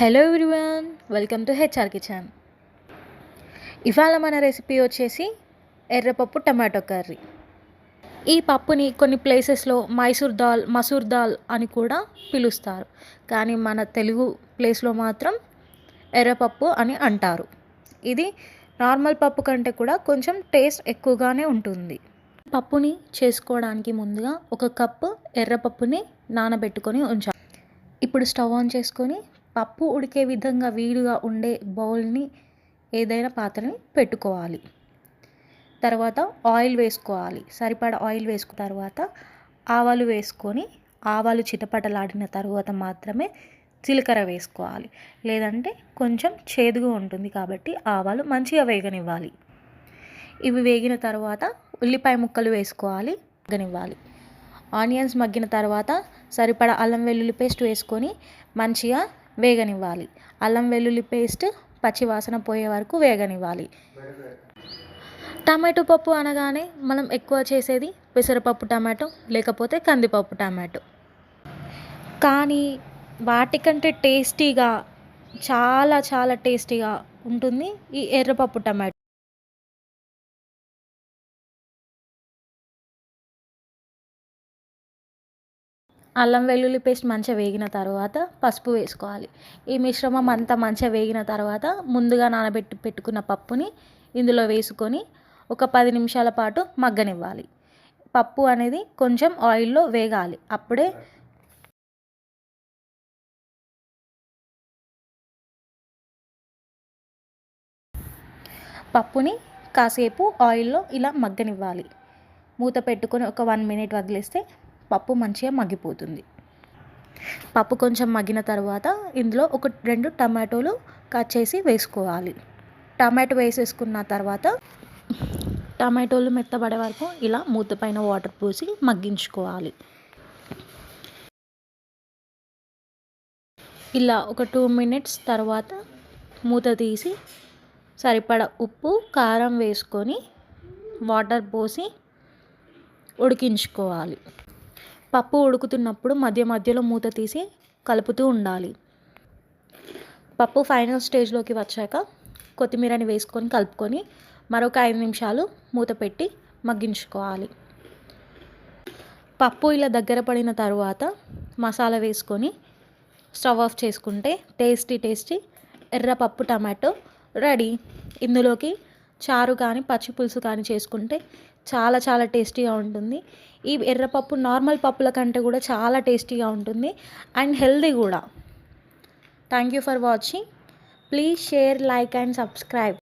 Hello everyone, welcome to HR kitchen. ఇవాళ మన recipe వచ్చేసి ఎర్రపప్పు టమాటో కర్రీ. ఈ పప్పుని కొన్ని ప్లేసెస్లో మసూర్ దాల్ అని కూడా పిలుస్తారు, కానీ మన తెలుగు ప్లేస్లో మాత్రం ఎర్రపప్పు అని అంటారు. ఇది నార్మల్ పప్పు కంటే కూడా కొంచెం టేస్ట్ ఎక్కువగానే ఉంటుంది. పప్పుని చేసుకోవడానికి ముందుగా 1 కప్పు ఎర్రపప్పుని నానబెట్టుకొని ఉంచాలి. ఇప్పుడు స్టవ్ ఆన్ చేసుకొని పప్పు ఉడికే విధంగా వీలుగా ఉండే బౌల్ని ఏదైనా పాత్రని పెట్టుకోవాలి. తర్వాత ఆయిల్ వేసుకోవాలి. సరిపడా ఆయిల్ వేసుకున్న తర్వాత ఆవాలు వేసుకొని ఆవాలు చిటపటలాడిన తర్వాత మాత్రమే జీలకర్ర వేసుకోవాలి. లేదంటే కొంచెం చేదుగా ఉంటుంది కాబట్టి ఆవాలు మంచిగా వేగనివ్వాలి. ఇవి వేగిన తర్వాత ఉల్లిపాయ ముక్కలు వేసుకోవాలి, వేగనివ్వాలి. ఆనియన్స్ మగ్గిన తర్వాత సరిపడా అల్లం వెల్లుల్లి పేస్ట్ వేసుకొని మంచిగా వేగనివ్వాలి. అల్లం వెల్లుల్లి పేస్ట్ పచ్చి వాసన పోయే వరకు వేగనివ్వాలి. టమాటో పప్పు అనగానే మనం ఎక్కువ చేసేది పెసరపప్పు టమాటో లేకపోతే కందిపప్పు టమాటో, కానీ వాటికంటే టేస్టీగా చాలా చాలా టేస్టీగా ఉంటుంది ఈ ఎర్రపప్పు టమాటో. అల్లం వెల్లుల్లి పేస్ట్ మంచిగా వేగిన తర్వాత పసుపు వేసుకోవాలి. ఈ మిశ్రమం అంతా మంచిగా వేగిన తర్వాత ముందుగా పెట్టుకున్న పప్పుని ఇందులో వేసుకొని ఒక 10 నిమిషాల పాటు మగ్గనివ్వాలి. పప్పు అనేది కొంచెం ఆయిల్లో వేగాలి. అప్పుడే పప్పుని కాసేపు ఆయిల్లో ఇలా మగ్గనివ్వాలి. మూత పెట్టుకొని ఒక 1 మినిట్ వదిలేస్తే పప్పు మంచిగా మగ్గిపోతుంది. పప్పు కొంచెం మగ్గిన తర్వాత ఇందులో 2 టమాటోలు కట్ చేసి వేసుకోవాలి. టమాటో వేసేసుకున్న తర్వాత టమాటోలు మెత్తబడే వరకు ఇలా మూత పైన వాటర్ పోసి మగ్గించుకోవాలి. ఇలా ఒక 2 మినిట్స్ తర్వాత మూత తీసి సరిపడా ఉప్పు కారం వేసుకొని వాటర్ పోసి ఉడికించుకోవాలి. పప్పు ఉడుకుతున్నప్పుడు మధ్య మధ్యలో మూత తీసి కలుపుతూ ఉండాలి. పప్పు ఫైనల్ స్టేజ్లోకి వచ్చాక కొత్తిమీరని వేసుకొని కలుపుకొని మరొక 5 నిమిషాలు మూత పెట్టి మగ్గించుకోవాలి. పప్పు ఇలా దగ్గర పడిన తర్వాత మసాలా వేసుకొని స్టవ్ ఆఫ్ చేసుకుంటే టేస్టీ ఎర్రపప్పు టమాటో రెడీ. ఇందులోకి చారు కానీ పచ్చి పులుసు కానీ చేసుకుంటే చాలా చాలా టేస్టీగా ఉంటుంది. ఈ ఎర్రపప్పు నార్మల్ పప్పుల కంటే కూడా చాలా టేస్టీగా ఉంటుంది అండ్ హెల్దీ కూడా. Thank you for watching. Please share, like and subscribe.